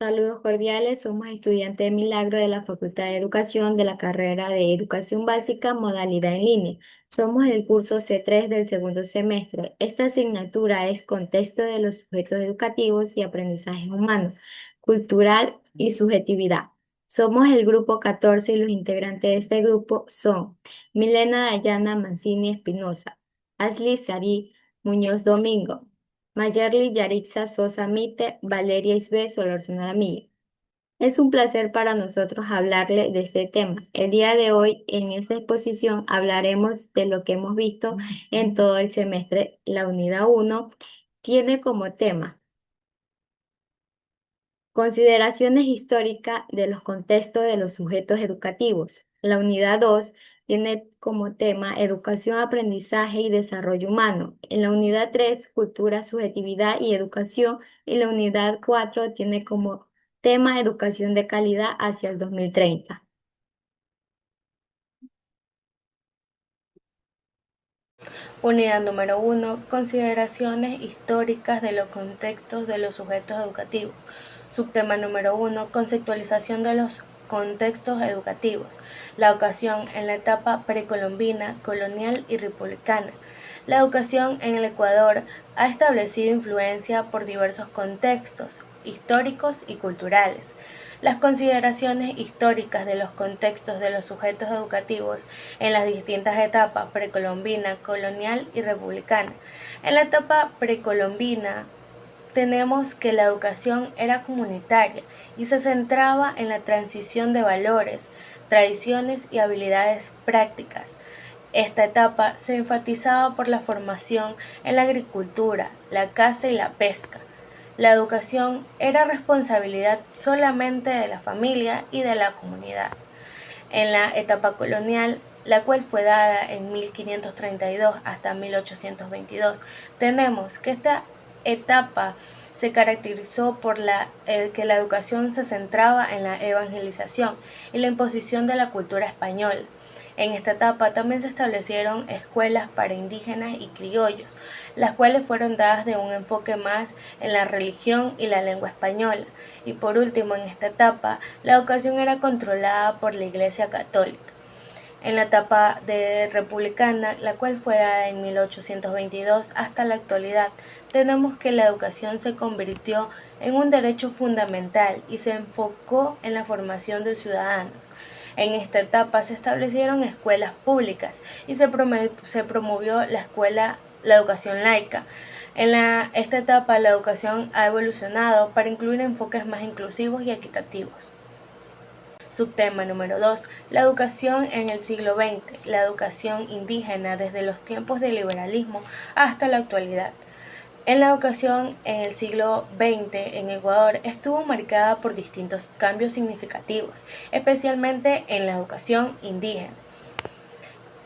Saludos cordiales, somos estudiantes de Milagro de la Facultad de Educación de la carrera de Educación Básica, modalidad en línea. Somos el curso C3 del segundo semestre. Esta asignatura es Contexto de los sujetos educativos y aprendizaje humano, cultural y subjetividad. Somos el grupo 14 y los integrantes de este grupo son Milena Dayana Mancini Espinosa, Ashley Sarí Muñoz Domingo, Mayerly Yarixa Sosa Mite, Valeria Isbe Solorzano Lamilla. Es un placer para nosotros hablarle de este tema. El día de hoy, en esta exposición, hablaremos de lo que hemos visto en todo el semestre. La unidad uno tiene como tema consideraciones históricas de los contextos de los sujetos educativos. La unidad 2 tiene como tema educación, aprendizaje y desarrollo humano. En la unidad 3, cultura, subjetividad y educación. Y la unidad 4 tiene como tema educación de calidad hacia el 2030. Unidad número 1. Consideraciones históricas de los contextos de los sujetos educativos. Subtema número 1. Conceptualización de los contextos educativos. La educación en la etapa precolombina, colonial y republicana. La educación en el Ecuador ha establecido influencia por diversos contextos históricos y culturales. Las consideraciones históricas de los contextos de los sujetos educativos en las distintas etapas precolombina, colonial y republicana. En la etapa precolombina tenemos que la educación era comunitaria y se centraba en la transición de valores, tradiciones y habilidades prácticas. Esta etapa se enfatizaba por la formación en la agricultura, la caza y la pesca. La educación era responsabilidad solamente de la familia y de la comunidad. En la etapa colonial, la cual fue dada en 1532 hasta 1822, tenemos que esta etapa se caracterizó por que la educación se centraba en la evangelización y la imposición de la cultura española. En esta etapa también se establecieron escuelas para indígenas y criollos, las cuales fueron dadas de un enfoque más en la religión y la lengua española. Y por último, en esta etapa, la educación era controlada por la Iglesia Católica. En la etapa de republicana, la cual fue dada en 1822 hasta la actualidad, tenemos que la educación se convirtió en un derecho fundamental y se enfocó en la formación de ciudadanos. En esta etapa se establecieron escuelas públicas y se promovió la educación laica. Esta etapa la educación ha evolucionado para incluir enfoques más inclusivos y equitativos. Subtema número 2. La educación en el siglo XX. La educación indígena desde los tiempos del liberalismo hasta la actualidad. En la educación en el siglo XX en Ecuador estuvo marcada por distintos cambios significativos, especialmente en la educación indígena.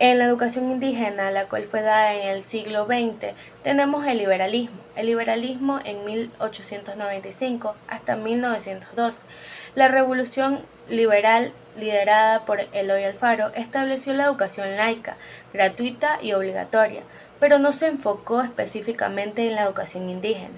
En la educación indígena, la cual fue dada en el siglo XX, tenemos el liberalismo. El liberalismo en 1895 hasta 1902. La revolución liberal liderada por Eloy Alfaro estableció la educación laica, gratuita y obligatoria, pero no se enfocó específicamente en la educación indígena.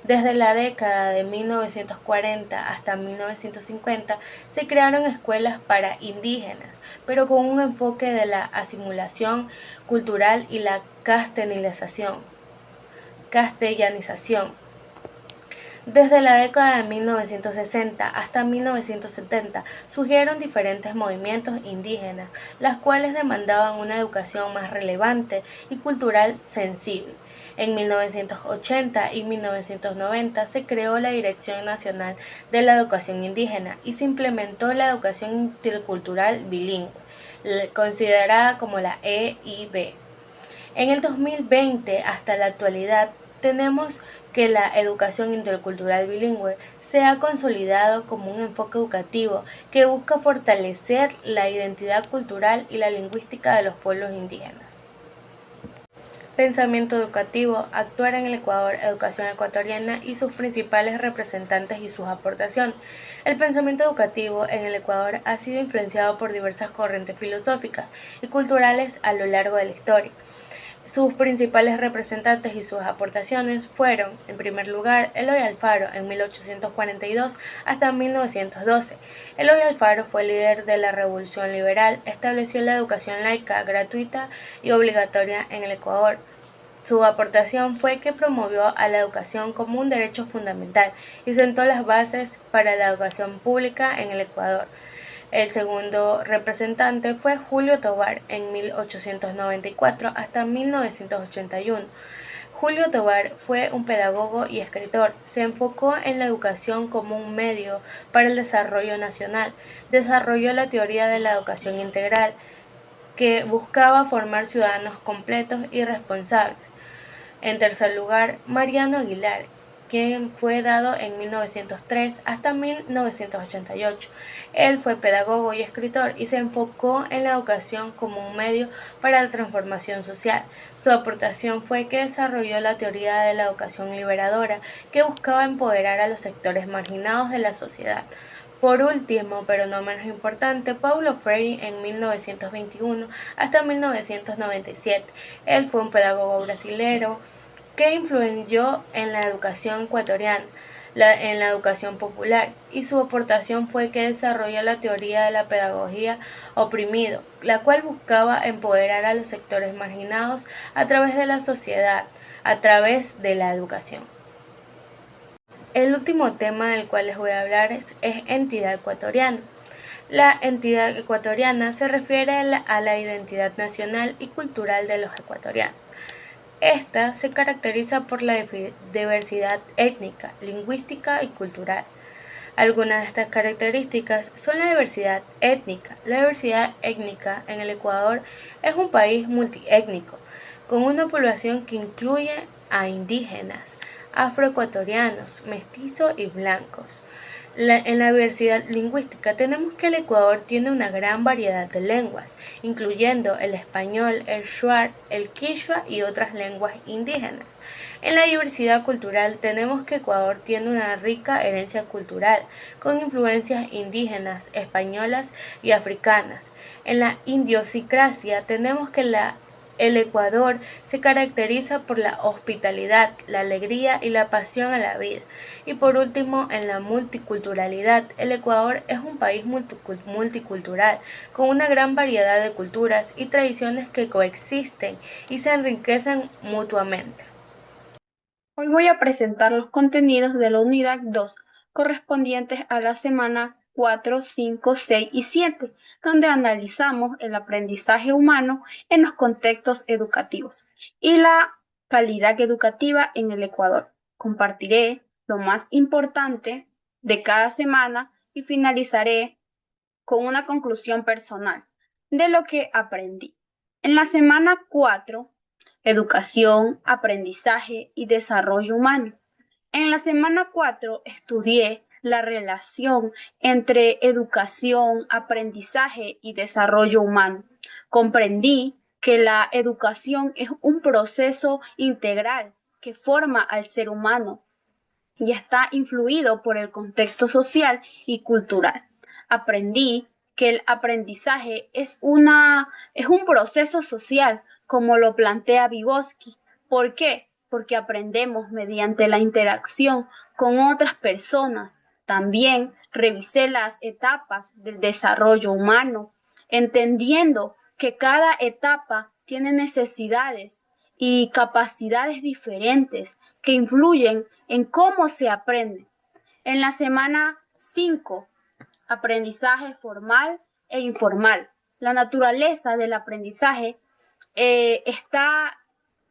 Desde la década de 1940 hasta 1950 se crearon escuelas para indígenas, pero con un enfoque de la asimilación cultural y la castellanización. Desde la década de 1960 hasta 1970 surgieron diferentes movimientos indígenas, las cuales demandaban una educación más relevante y cultural sensible. En 1980 y 1990 se creó la Dirección Nacional de la Educación Indígena y se implementó la educación intercultural bilingüe, considerada como la EIB. En el 2020 hasta la actualidad tenemos que la educación intercultural bilingüe se ha consolidado como un enfoque educativo que busca fortalecer la identidad cultural y la lingüística de los pueblos indígenas. Pensamiento educativo, actuar en el Ecuador, educación ecuatoriana y sus principales representantes y sus aportaciones. El pensamiento educativo en el Ecuador ha sido influenciado por diversas corrientes filosóficas y culturales a lo largo de la historia. Sus principales representantes y sus aportaciones fueron, en primer lugar, Eloy Alfaro en 1842 hasta 1912. Eloy Alfaro fue líder de la Revolución Liberal, estableció la educación laica, gratuita y obligatoria en el Ecuador. Su aportación fue que promovió a la educación como un derecho fundamental y sentó las bases para la educación pública en el Ecuador. El segundo representante fue Julio Tobar en 1894 hasta 1981. Julio Tobar fue un pedagogo y escritor. Se enfocó en la educación como un medio para el desarrollo nacional. Desarrolló la teoría de la educación integral, que buscaba formar ciudadanos completos y responsables. En tercer lugar, Mariano Aguilar, quien fue dado en 1903 hasta 1988. Él fue pedagogo y escritor y se enfocó en la educación como un medio para la transformación social. Su aportación fue que desarrolló la teoría de la educación liberadora, que buscaba empoderar a los sectores marginados de la sociedad. Por último, pero no menos importante, Paulo Freire en 1921 hasta 1997. Él fue un pedagogo brasilero que influyó en la educación ecuatoriana, en la educación popular, y su aportación fue que desarrolló la teoría de la pedagogía oprimido, la cual buscaba empoderar a los sectores marginados a través de la sociedad, a través de la educación. El último tema del cual les voy a hablar es entidad ecuatoriana. La entidad ecuatoriana se refiere a la identidad nacional y cultural de los ecuatorianos. Esta se caracteriza por la diversidad étnica, lingüística y cultural. Algunas de estas características son la diversidad étnica. La diversidad étnica en el Ecuador es un país multiétnico, con una población que incluye a indígenas, afroecuatorianos, mestizos y blancos. En la diversidad lingüística tenemos que el Ecuador tiene una gran variedad de lenguas, incluyendo el español, el shuar, el quichua y otras lenguas indígenas. En la diversidad cultural tenemos que Ecuador tiene una rica herencia cultural, con influencias indígenas, españolas y africanas. En la idiosincrasia tenemos que el Ecuador se caracteriza por la hospitalidad, la alegría y la pasión a la vida. Y por último, en la multiculturalidad, el Ecuador es un país multicultural, con una gran variedad de culturas y tradiciones que coexisten y se enriquecen mutuamente. Hoy voy a presentar los contenidos de la unidad 2 correspondientes a la semana 4, 5, 6 y 7, donde analizamos el aprendizaje humano en los contextos educativos y la calidad educativa en el Ecuador. Compartiré lo más importante de cada semana y finalizaré con una conclusión personal de lo que aprendí. En la semana 4, educación, aprendizaje y desarrollo humano. En la semana 4 estudié la relación entre educación, aprendizaje y desarrollo humano. Comprendí que la educación es un proceso integral que forma al ser humano y está influido por el contexto social y cultural. Aprendí que el aprendizaje es un proceso social, como lo plantea Vygotsky. ¿Por qué? Porque aprendemos mediante la interacción con otras personas. También revisé las etapas del desarrollo humano, entendiendo que cada etapa tiene necesidades y capacidades diferentes que influyen en cómo se aprende. En la semana 5, aprendizaje formal e informal. La naturaleza del aprendizaje está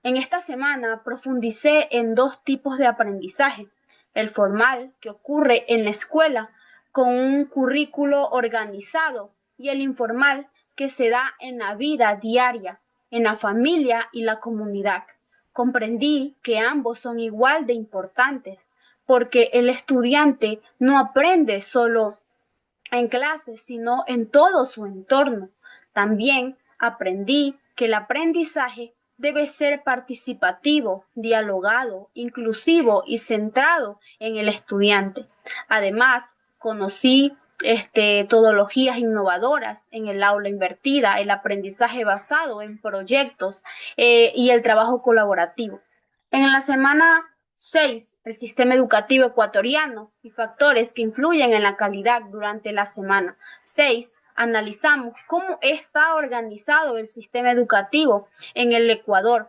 en esta semana profundicé en dos tipos de aprendizaje. El formal, que ocurre en la escuela con un currículo organizado, y el informal, que se da en la vida diaria, en la familia y la comunidad. Comprendí que ambos son igual de importantes, porque el estudiante no aprende solo en clase, sino en todo su entorno. También aprendí que el aprendizaje debe ser participativo, dialogado, inclusivo y centrado en el estudiante. Además, conocí metodologías innovadoras en el aula invertida, el aprendizaje basado en proyectos y el trabajo colaborativo. En la semana 6, el sistema educativo ecuatoriano y factores que influyen en la calidad durante la semana 6, analizamos cómo está organizado el sistema educativo en el Ecuador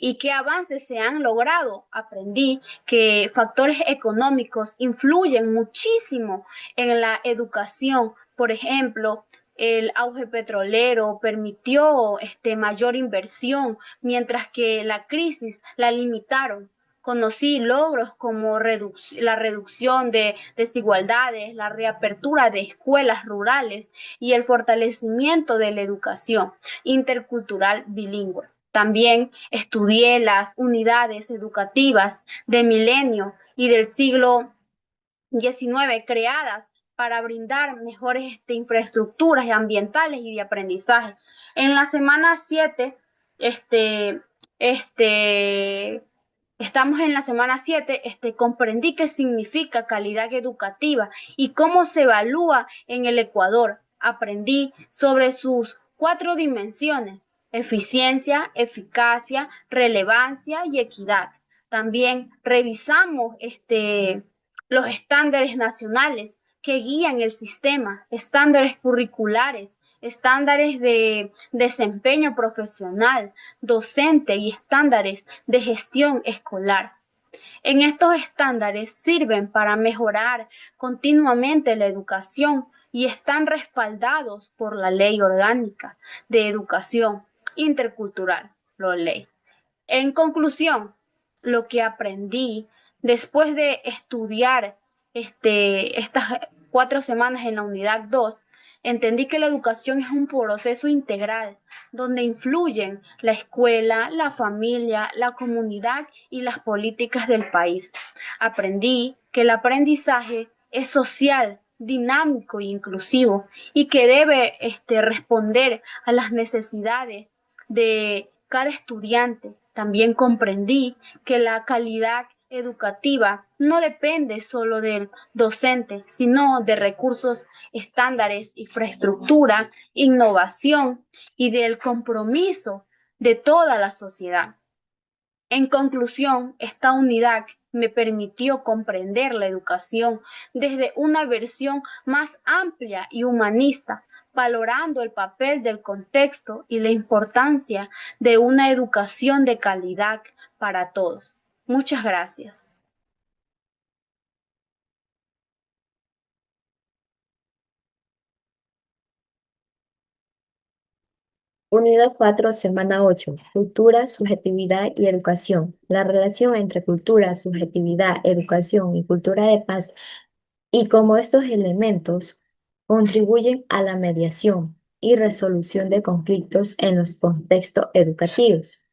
y qué avances se han logrado. Aprendí que factores económicos influyen muchísimo en la educación. Por ejemplo, el auge petrolero permitió mayor inversión, mientras que la crisis la limitaron. Conocí logros como la reducción de desigualdades, la reapertura de escuelas rurales y el fortalecimiento de la educación intercultural bilingüe. También estudié las unidades educativas de milenio y del siglo XIX creadas para brindar mejores infraestructuras ambientales y de aprendizaje. En la semana 7, este, este, estamos en la semana 7, comprendí qué significa calidad educativa y cómo se evalúa en el Ecuador. Aprendí sobre sus 4 dimensiones: eficiencia, eficacia, relevancia y equidad. También revisamos los estándares nacionales que guían el sistema, estándares curriculares, estándares de desempeño profesional, docente y estándares de gestión escolar. En estos estándares sirven para mejorar continuamente la educación y están respaldados por la Ley Orgánica de Educación Intercultural, la ley. En conclusión, lo que aprendí después de estudiar estas 4 semanas en la unidad 2, entendí que la educación es un proceso integral donde influyen la escuela, la familia, la comunidad y las políticas del país. Aprendí que el aprendizaje es social, dinámico e inclusivo y que debe responder a las necesidades de cada estudiante. También comprendí que la calidad educativa no depende solo del docente, sino de recursos, estándares, infraestructura, innovación y del compromiso de toda la sociedad. En conclusión, esta unidad me permitió comprender la educación desde una versión más amplia y humanista, valorando el papel del contexto y la importancia de una educación de calidad para todos. Muchas gracias. Unidad 4, semana 8. Cultura, subjetividad y educación. La relación entre cultura, subjetividad, educación y cultura de paz y cómo estos elementos contribuyen a la mediación y resolución de conflictos en los contextos educativos.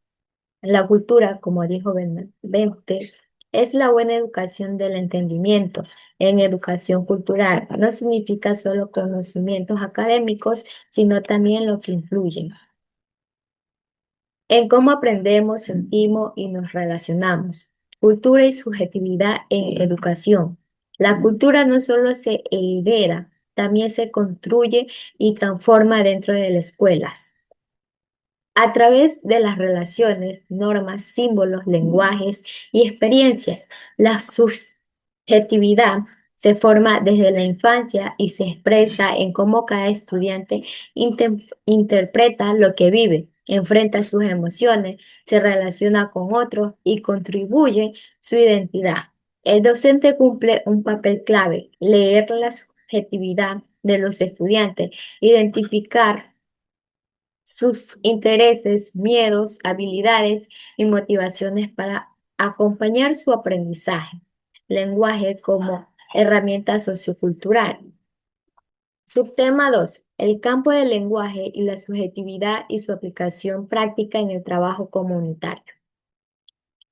La cultura, como dijo Benveniste, es la buena educación del entendimiento. En educación cultural no significa solo conocimientos académicos, sino también lo que influyen en cómo aprendemos, sentimos y nos relacionamos. Cultura y subjetividad en educación. La cultura no solo se heredera, también se construye y transforma dentro de las escuelas. A través de las relaciones, normas, símbolos, lenguajes y experiencias, la subjetividad se forma desde la infancia y se expresa en cómo cada estudiante interpreta lo que vive, enfrenta sus emociones, se relaciona con otros y contribuye su identidad. El docente cumple un papel clave: leer la subjetividad de los estudiantes, identificar sus intereses, miedos, habilidades y motivaciones para acompañar su aprendizaje. Lenguaje como herramienta sociocultural. Subtema 2. El campo del lenguaje y la subjetividad y su aplicación práctica en el trabajo comunitario.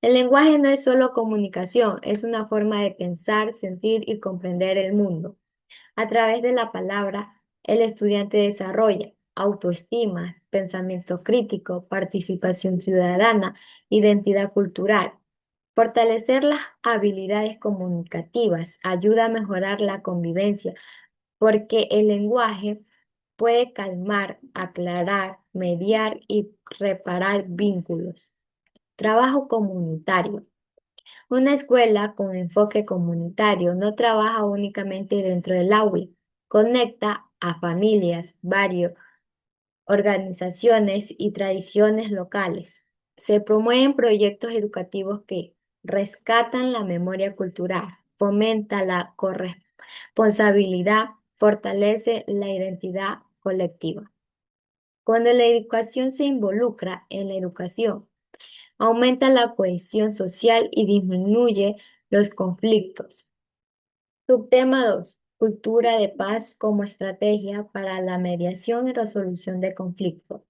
El lenguaje no es solo comunicación, es una forma de pensar, sentir y comprender el mundo. A través de la palabra, el estudiante desarrolla autoestima, pensamiento crítico, participación ciudadana, identidad cultural. Fortalecer las habilidades comunicativas ayuda a mejorar la convivencia porque el lenguaje puede calmar, aclarar, mediar y reparar vínculos. Trabajo comunitario. Una escuela con enfoque comunitario no trabaja únicamente dentro del aula, conecta a familias, barrios, organizaciones y tradiciones locales. Se promueven proyectos educativos que rescatan la memoria cultural, fomenta la corresponsabilidad, fortalece la identidad colectiva. Cuando la educación se involucra en la educación, aumenta la cohesión social y disminuye los conflictos. Subtema 2. Cultura de paz como estrategia para la mediación y resolución de conflictos.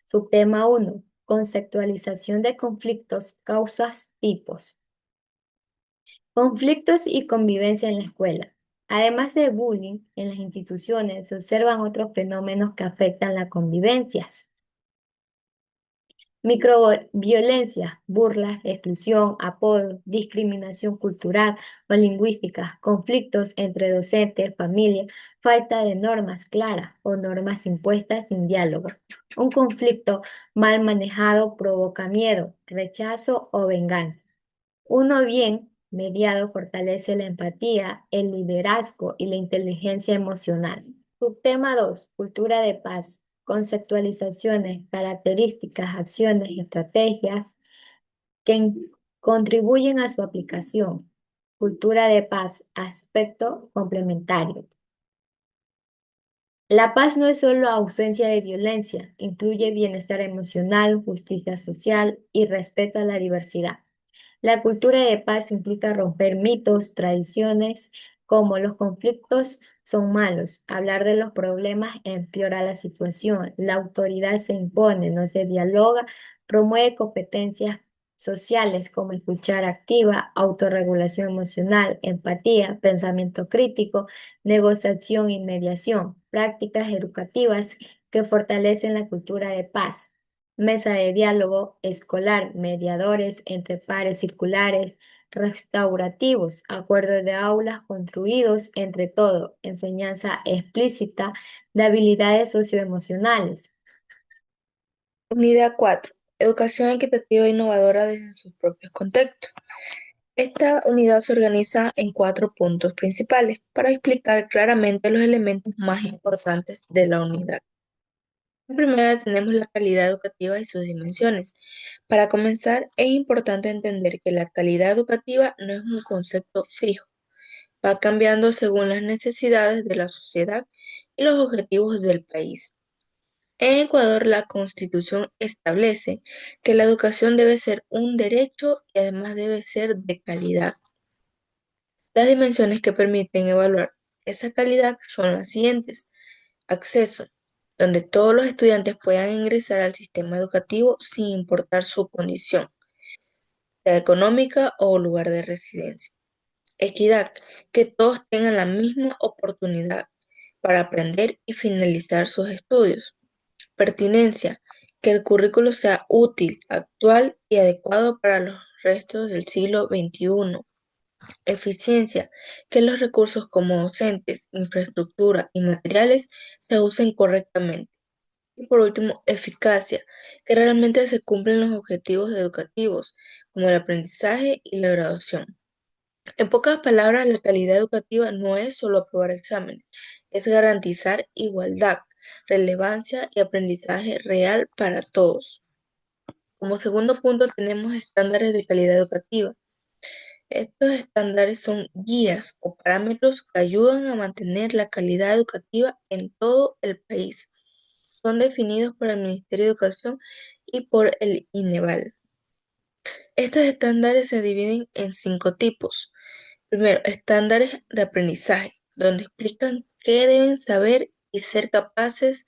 Subtema 1. Conceptualización de conflictos, causas, tipos. Conflictos y convivencia en la escuela. Además de bullying, en las instituciones se observan otros fenómenos que afectan la convivencia. Microviolencia, burlas, exclusión, apodo, discriminación cultural o lingüística, conflictos entre docentes, familia, falta de normas claras o normas impuestas sin diálogo. Un conflicto mal manejado provoca miedo, rechazo o venganza. Uno bien mediado fortalece la empatía, el liderazgo y la inteligencia emocional. Subtema 2. Cultura de paz. Conceptualizaciones, características, acciones y estrategias que contribuyen a su aplicación. Cultura de paz. Aspecto complementario. La paz no es solo ausencia de violencia, incluye bienestar emocional, justicia social y respeto a la diversidad. La cultura de paz implica romper mitos, tradiciones, como los conflictos son malos. Hablar de los problemas empeora la situación. La autoridad se impone, no se dialoga, promueve competencias sociales como escuchar activa, autorregulación emocional, empatía, pensamiento crítico, negociación y mediación. Prácticas educativas que fortalecen la cultura de paz. Mesa de diálogo escolar, mediadores entre pares circulares, restaurativos, acuerdos de aulas construidos entre todos, enseñanza explícita de habilidades socioemocionales. Unidad 4. Educación equitativa e innovadora desde sus propios contextos. Esta unidad se organiza en 4 puntos principales para explicar claramente los elementos más importantes de la unidad. En primera tenemos la calidad educativa y sus dimensiones. Para comenzar, es importante entender que la calidad educativa no es un concepto fijo, va cambiando según las necesidades de la sociedad y los objetivos del país. En Ecuador, la Constitución establece que la educación debe ser un derecho y además debe ser de calidad. Las dimensiones que permiten evaluar esa calidad son las siguientes. Acceso, donde todos los estudiantes puedan ingresar al sistema educativo sin importar su condición, sea económica o lugar de residencia. Equidad, que todos tengan la misma oportunidad para aprender y finalizar sus estudios. Pertinencia, que el currículo sea útil, actual y adecuado para los restos del siglo XXI. Eficiencia, que los recursos como docentes, infraestructura y materiales se usen correctamente. Y por último, eficacia, que realmente se cumplen los objetivos educativos, como el aprendizaje y la graduación. En pocas palabras, la calidad educativa no es solo aprobar exámenes, es garantizar igualdad, relevancia y aprendizaje real para todos. Como segundo punto tenemos estándares de calidad educativa. Estos estándares son guías o parámetros que ayudan a mantener la calidad educativa en todo el país. Son definidos por el Ministerio de Educación y por el INEVAL. Estos estándares se dividen en 5 tipos. Primero, estándares de aprendizaje, donde explican qué deben saber y ser capaces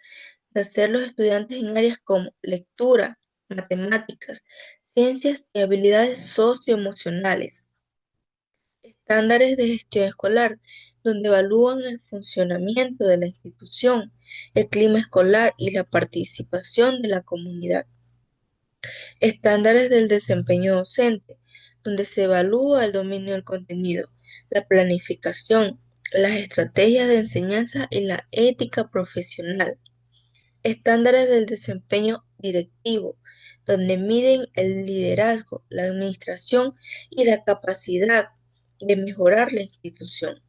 de hacer los estudiantes en áreas como lectura, matemáticas, ciencias y habilidades socioemocionales. Estándares de gestión escolar, donde evalúan el funcionamiento de la institución, el clima escolar y la participación de la comunidad. Estándares del desempeño docente, donde se evalúa el dominio del contenido, la planificación, las estrategias de enseñanza y la ética profesional. Estándares del desempeño directivo, donde miden el liderazgo, la administración y la capacidad de mejorar la institución.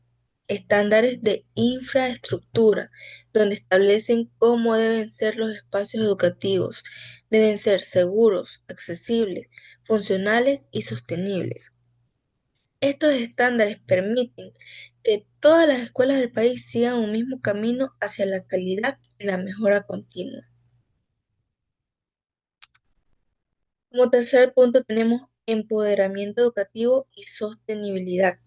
Estándares de infraestructura, donde establecen cómo deben ser los espacios educativos. Deben ser seguros, accesibles, funcionales y sostenibles. Estos estándares permiten que todas las escuelas del país sigan un mismo camino hacia la calidad y la mejora continua. Como tercer punto tenemos empoderamiento educativo y sostenibilidad,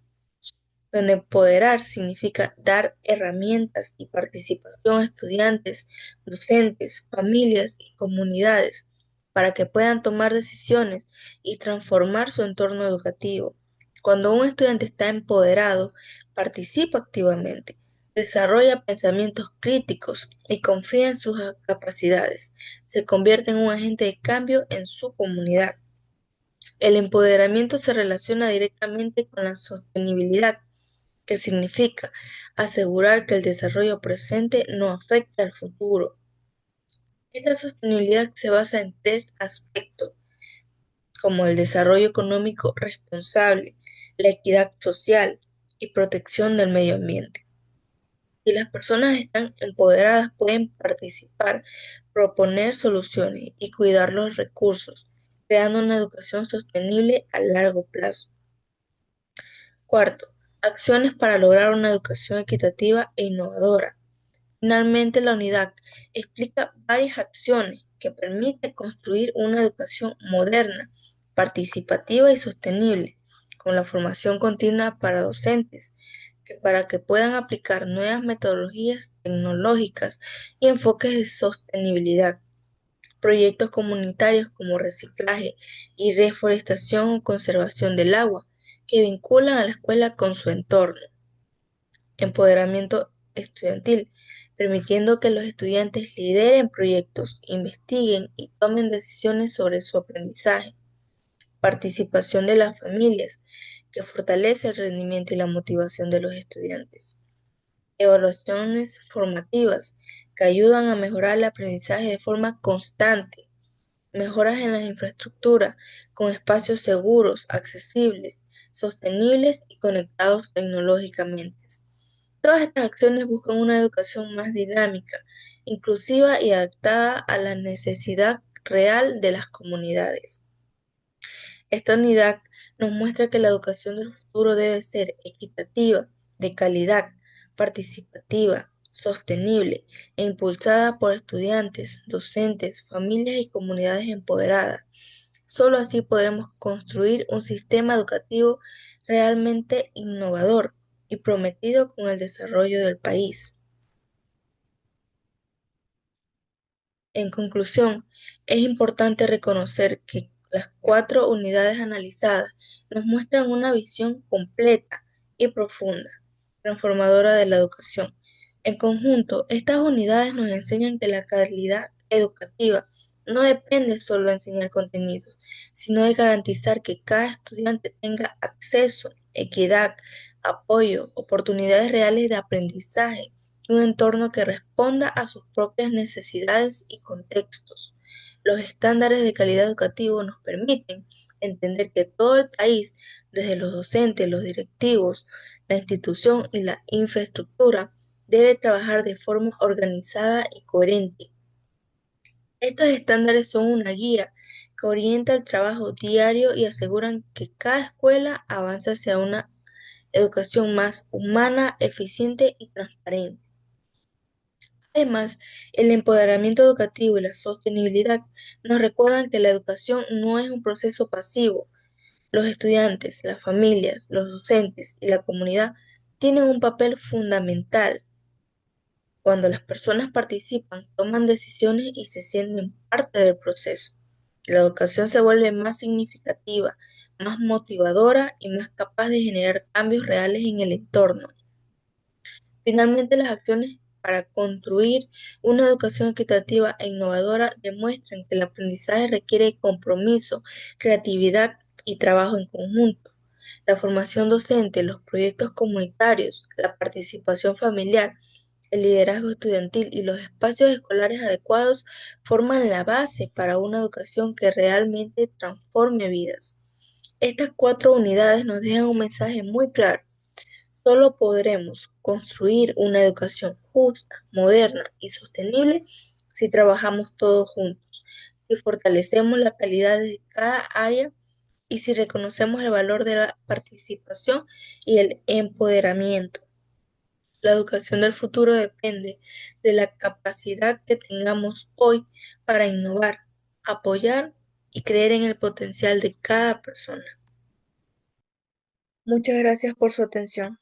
donde empoderar significa dar herramientas y participación a estudiantes, docentes, familias y comunidades para que puedan tomar decisiones y transformar su entorno educativo. Cuando un estudiante está empoderado, participa activamente, desarrolla pensamientos críticos y confía en sus capacidades, se convierte en un agente de cambio en su comunidad. El empoderamiento se relaciona directamente con la sostenibilidad, que significa asegurar que el desarrollo presente no afecte al futuro. Esta sostenibilidad se basa en tres aspectos, como el desarrollo económico responsable, la equidad social y protección del medio ambiente. Si las personas están empoderadas, pueden participar, proponer soluciones y cuidar los recursos, creando una educación sostenible a largo plazo. Cuarto, acciones para lograr una educación equitativa e innovadora. Finalmente, la unidad explica varias acciones que permiten construir una educación moderna, participativa y sostenible, con la formación continua para docentes, para que puedan aplicar nuevas metodologías tecnológicas y enfoques de sostenibilidad. Proyectos comunitarios como reciclaje y reforestación o conservación del agua, que vinculan a la escuela con su entorno. Empoderamiento estudiantil, permitiendo que los estudiantes lideren proyectos, investiguen y tomen decisiones sobre su aprendizaje. Participación de las familias, que fortalece el rendimiento y la motivación de los estudiantes. Evaluaciones formativas, que ayudan a mejorar el aprendizaje de forma constante. Mejoras en las infraestructuras, con espacios seguros, accesibles, sostenibles y conectados tecnológicamente. Todas estas acciones buscan una educación más dinámica, inclusiva y adaptada a la necesidad real de las comunidades. Esta unidad nos muestra que la educación del futuro debe ser equitativa, de calidad, participativa, sostenible e impulsada por estudiantes, docentes, familias y comunidades empoderadas. Solo así podremos construir un sistema educativo realmente innovador y prometido con el desarrollo del país. En conclusión, es importante reconocer que las 4 unidades analizadas nos muestran una visión completa y profunda, transformadora de la educación. En conjunto, estas unidades nos enseñan que la calidad educativa no depende solo de enseñar contenidos, sino de garantizar que cada estudiante tenga acceso, equidad, apoyo, oportunidades reales de aprendizaje, un entorno que responda a sus propias necesidades y contextos. Los estándares de calidad educativa nos permiten entender que todo el país, desde los docentes, los directivos, la institución y la infraestructura, debe trabajar de forma organizada y coherente. Estos estándares son una guía que orienta el trabajo diario y aseguran que cada escuela avance hacia una educación más humana, eficiente y transparente. Además, el empoderamiento educativo y la sostenibilidad nos recuerdan que la educación no es un proceso pasivo. Los estudiantes, las familias, los docentes y la comunidad tienen un papel fundamental. Cuando las personas participan, toman decisiones y se sienten parte del proceso. La educación se vuelve más significativa, más motivadora y más capaz de generar cambios reales en el entorno. Finalmente, las acciones para construir una educación equitativa e innovadora demuestran que el aprendizaje requiere compromiso, creatividad y trabajo en conjunto. La formación docente, los proyectos comunitarios, la participación familiar, el liderazgo estudiantil y los espacios escolares adecuados forman la base para una educación que realmente transforme vidas. Estas 4 unidades nos dejan un mensaje muy claro. Solo podremos construir una educación justa, moderna y sostenible si trabajamos todos juntos, si fortalecemos la calidad de cada área y si reconocemos el valor de la participación y el empoderamiento. La educación del futuro depende de la capacidad que tengamos hoy para innovar, apoyar y creer en el potencial de cada persona. Muchas gracias por su atención.